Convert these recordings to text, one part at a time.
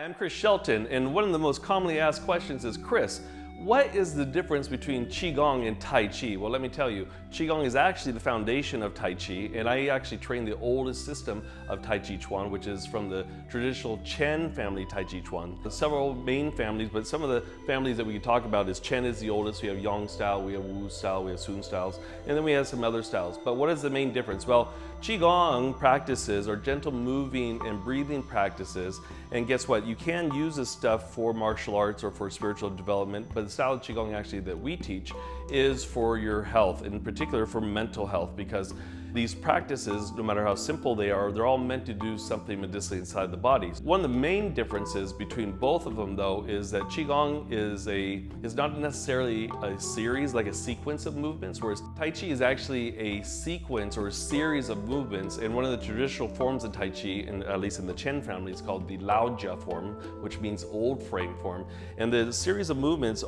I'm Chris Shelton, and one of the most commonly asked questions is, Chris, what is the difference between Qigong and Tai Chi? Well, let me tell you, Qigong is actually the foundation of Tai Chi, and I actually train the oldest system of Tai Chi Chuan, which is from the traditional Chen family Tai Chi Chuan. There's several main families, but some of the families that we can talk about is Chen is the oldest. We have Yang style, we have Wu style, we have Sun styles, and then we have some other styles. But what is the main difference? Well, Qigong practices are gentle moving and breathing practices, and guess what? You can use this stuff for martial arts or for spiritual development, but the style of Qigong actually that we teach is for your health, in particular for mental health, because these practices, no matter how simple they are, they're all meant to do something medicinally inside the body. One of the main differences between both of them, though, is that Qigong is not necessarily a series, like a sequence of movements, whereas Tai Chi is actually a sequence or a series of movements. And one of the traditional forms of Tai Chi, and at least in the Chen family, is called the Laojia form, which means old frame form. And the series of movements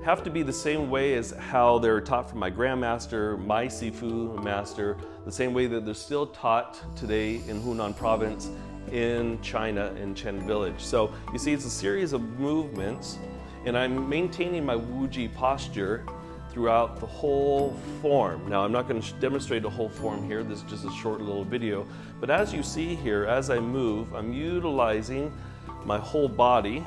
have to be the same way as how they're taught from my grandmaster, my Sifu master, the same way that they're still taught today in Hunan province, in China, in Chen village. So you see, it's a series of movements, and I'm maintaining my Wuji posture throughout the whole form. Now, I'm not going to demonstrate the whole form here. This is just a short little video. But as you see here, as I move, I'm utilizing my whole body.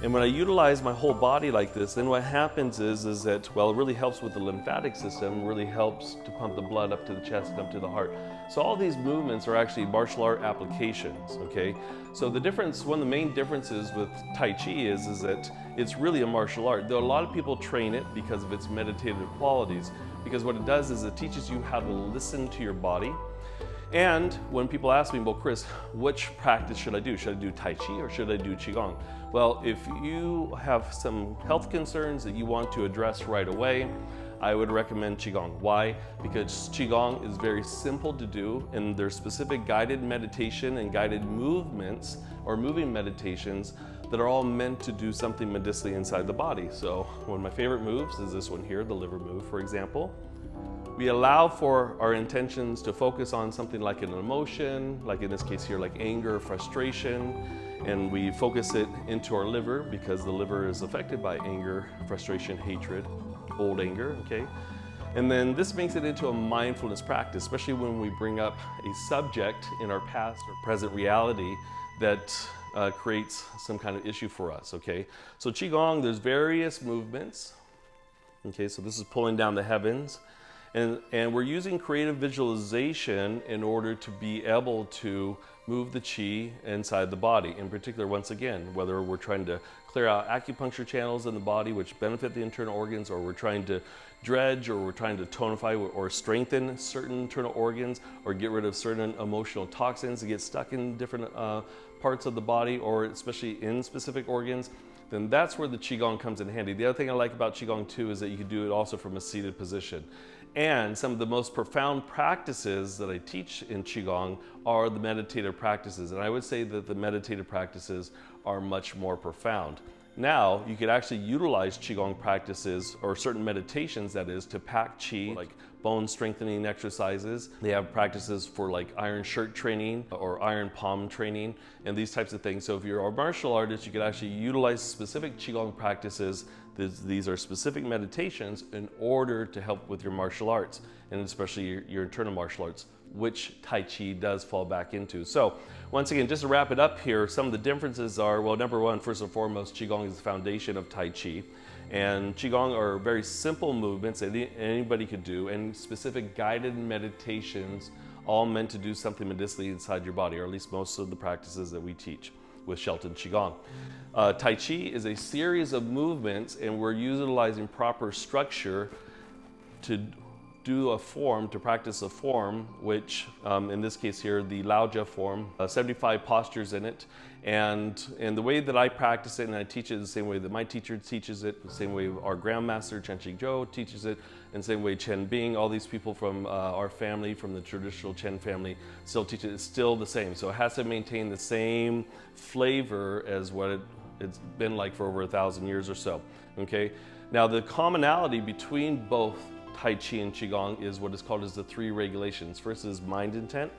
And when I utilize my whole body like this, then what happens is that, well, it really helps with the lymphatic system, really helps to pump the blood up to the chest and up to the heart. So all these movements are actually martial art applications, okay? So the difference, one of the main differences with Tai Chi is that it's really a martial art. Though a lot of people train it because of its meditative qualities, because what it does is it teaches you how to listen to your body. And when people ask me, well, Chris, which practice should I do? Should I do Tai Chi or should I do Qigong? Well, if you have some health concerns that you want to address right away, I would recommend Qigong. Why? Because Qigong is very simple to do, and there's specific guided meditation and guided movements or moving meditations that are all meant to do something medicinally inside the body. So one of my favorite moves is this one here, the liver move, for example. We allow for our intentions to focus on something like an emotion, like in this case here, like anger, frustration, and we focus it into our liver because the liver is affected by anger, frustration, hatred, old anger, okay? And then this makes it into a mindfulness practice, especially when we bring up a subject in our past or present reality that creates some kind of issue for us, okay? So Qigong, there's various movements, okay? So this is pulling down the heavens. And we're using creative visualization in order to be able to move the qi inside the body. In particular, once again, whether we're trying to clear out acupuncture channels in the body which benefit the internal organs, or we're trying to dredge, or we're trying to tonify or strengthen certain internal organs, or get rid of certain emotional toxins that get stuck in different parts of the body, or especially in specific organs, then that's where the Qigong comes in handy. The other thing I like about Qigong too is that you can do it also from a seated position. And some of the most profound practices that I teach in Qigong are the meditative practices. And I would say that the meditative practices are much more profound. Now, you could actually utilize Qigong practices, or certain meditations that is, to pack qi, like bone strengthening exercises. They have practices for like iron shirt training or iron palm training and these types of things. So if you're a martial artist, you could actually utilize specific Qigong practices. These are specific meditations in order to help with your martial arts, and especially your internal martial arts, which Tai Chi does fall back into. So once again, just to wrap it up here, some of the differences are, well, number one, first and foremost, Qigong is the foundation of Tai Chi. And Qigong are very simple movements that anybody could do, and specific guided meditations, all meant to do something medicinally inside your body, or at least most of the practices that we teach with Shelton Qigong. Tai Chi is a series of movements, and we're utilizing proper structure to do a form, to practice a form, which in this case here, the Laojia form, 75 postures in it. And the way that I practice it and I teach it the same way that my teacher teaches it, the same way our grandmaster Chen Qigong teaches it, and the same way Chen Bing, all these people from our family, from the traditional Chen family, still teach it. It's still the same. So it has to maintain the same flavor as what it's been like for over 1,000 years or so, okay? Now the commonality between both Tai Chi and Qigong is what is called as the three regulations. First is mind intent,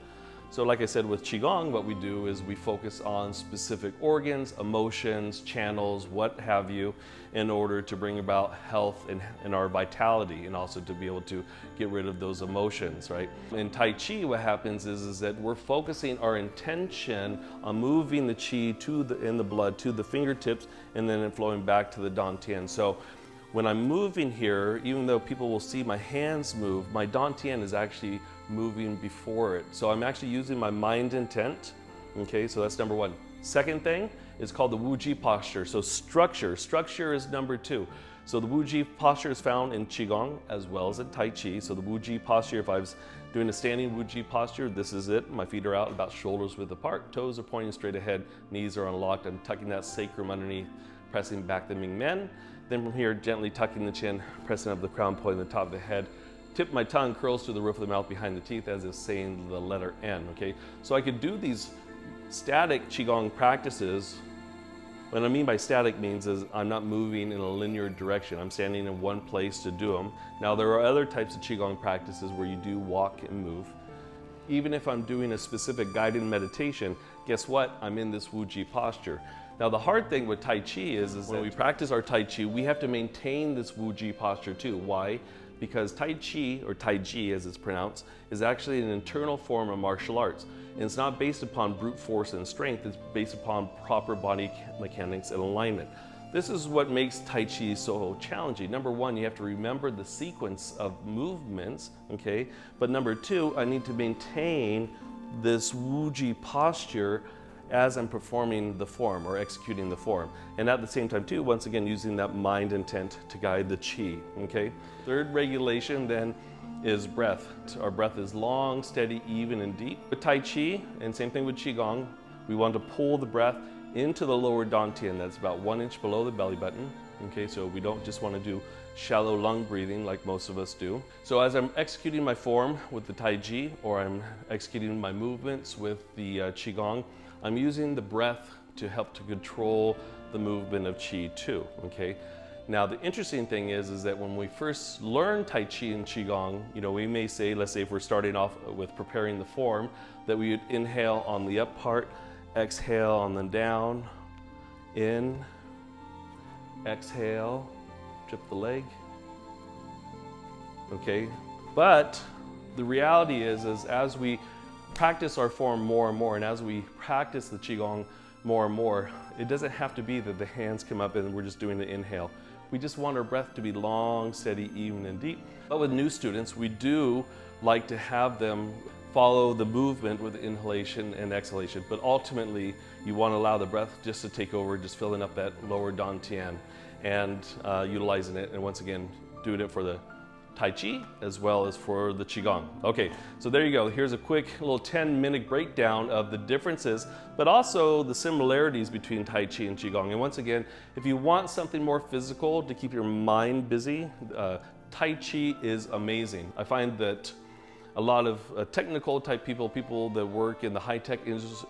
So like I said, with Qigong, what we do is we focus on specific organs, emotions, channels, what have you, in order to bring about health and our vitality, and also to be able to get rid of those emotions, right? In Tai Chi, what happens is that we're focusing our intention on moving the Qi in the blood to the fingertips, and then flowing back to the Dantian. So when I'm moving here, even though people will see my hands move, my Dantian is actually moving before it. So I'm actually using my mind intent. Okay, so that's number one. Second thing is called the Wu Ji posture. So structure is number two. So the Wu Ji posture is found in Qigong as well as in Tai Chi. So the Wu Ji posture, if I was doing a standing Wu Ji posture, this is it. My feet are out about shoulders width apart, toes are pointing straight ahead, knees are unlocked. I'm tucking that sacrum underneath, pressing back the Ming Men. Then from here, gently tucking the chin, pressing up the crown point on the top of the head. Tip my tongue curls to the roof of the mouth behind the teeth as if saying the letter N, okay? So I could do these static Qigong practices. What I mean by static means is I'm not moving in a linear direction. I'm standing in one place to do them. Now there are other types of Qigong practices where you do walk and move. Even if I'm doing a specific guided meditation, guess what? I'm in this Wu Ji posture. Now the hard thing with Tai Chi is when we practice our Tai Chi, we have to maintain this Wu Ji posture too. Why? Because Tai Chi, or Tai Chi as it's pronounced, is actually an internal form of martial arts. And it's not based upon brute force and strength, it's based upon proper body mechanics and alignment. This is what makes Tai Chi so challenging. Number one, you have to remember the sequence of movements, okay? But number two, I need to maintain this Wu Ji posture as I'm performing the form or executing the form. And at the same time too, once again, using that mind intent to guide the Qi, okay? Third regulation then is breath. Our breath is long, steady, even, and deep. With Tai Chi, and same thing with Qigong, we want to pull the breath into the lower Dantian, that's about 1 inch below the belly button, okay? So we don't just want to do shallow lung breathing like most of us do. So as I'm executing my form with the Tai Chi, or I'm executing my movements with the Qigong, I'm using the breath to help to control the movement of Qi too, okay? Now the interesting thing is that when we first learn Tai Chi and Qigong, you know, we may say, let's say if we're starting off with preparing the form, that we would inhale on the up part, exhale on the down, in, exhale, trip the leg, okay? But the reality is as we practice our form more and more, and as we practice the Qigong more and more, it doesn't have to be that the hands come up and we're just doing the inhale. We just want our breath to be long, steady, even, and deep. But with new students, we do like to have them follow the movement with inhalation and exhalation, but ultimately you want to allow the breath just to take over, just filling up that lower Dantian and utilizing it, and once again, doing it for the Tai Chi as well as for the Qigong. Okay, so there you go. Here's a quick little 10-minute breakdown of the differences, but also the similarities between Tai Chi and Qigong. And once again, if you want something more physical to keep your mind busy, Tai Chi is amazing. I find that a lot of technical type people that work in the high-tech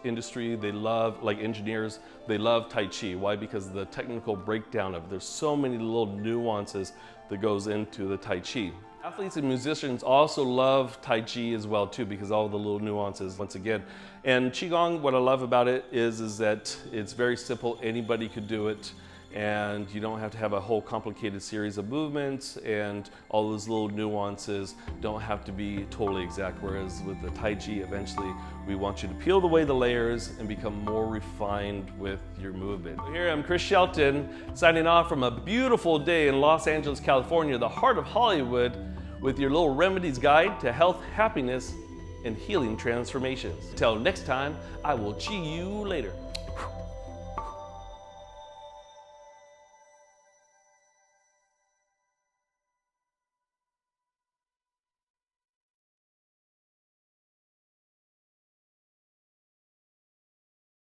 industry, they love, like engineers, they love Tai Chi. Why? Because the technical breakdown of it. There's so many little nuances that goes into the Tai Chi. Athletes and musicians also love Tai Chi as well too, because all the little nuances once again. And Qigong, what I love about it is that it's very simple. Anybody could do it. And you don't have to have a whole complicated series of movements, and all those little nuances don't have to be totally exact. Whereas with the Tai Chi, eventually we want you to peel away the layers and become more refined with your movement. Here I'm Chris Shelton, signing off from a beautiful day in Los Angeles, California, the heart of Hollywood, with your little remedies guide to health, happiness, and healing transformations. Till next time, I will see you later.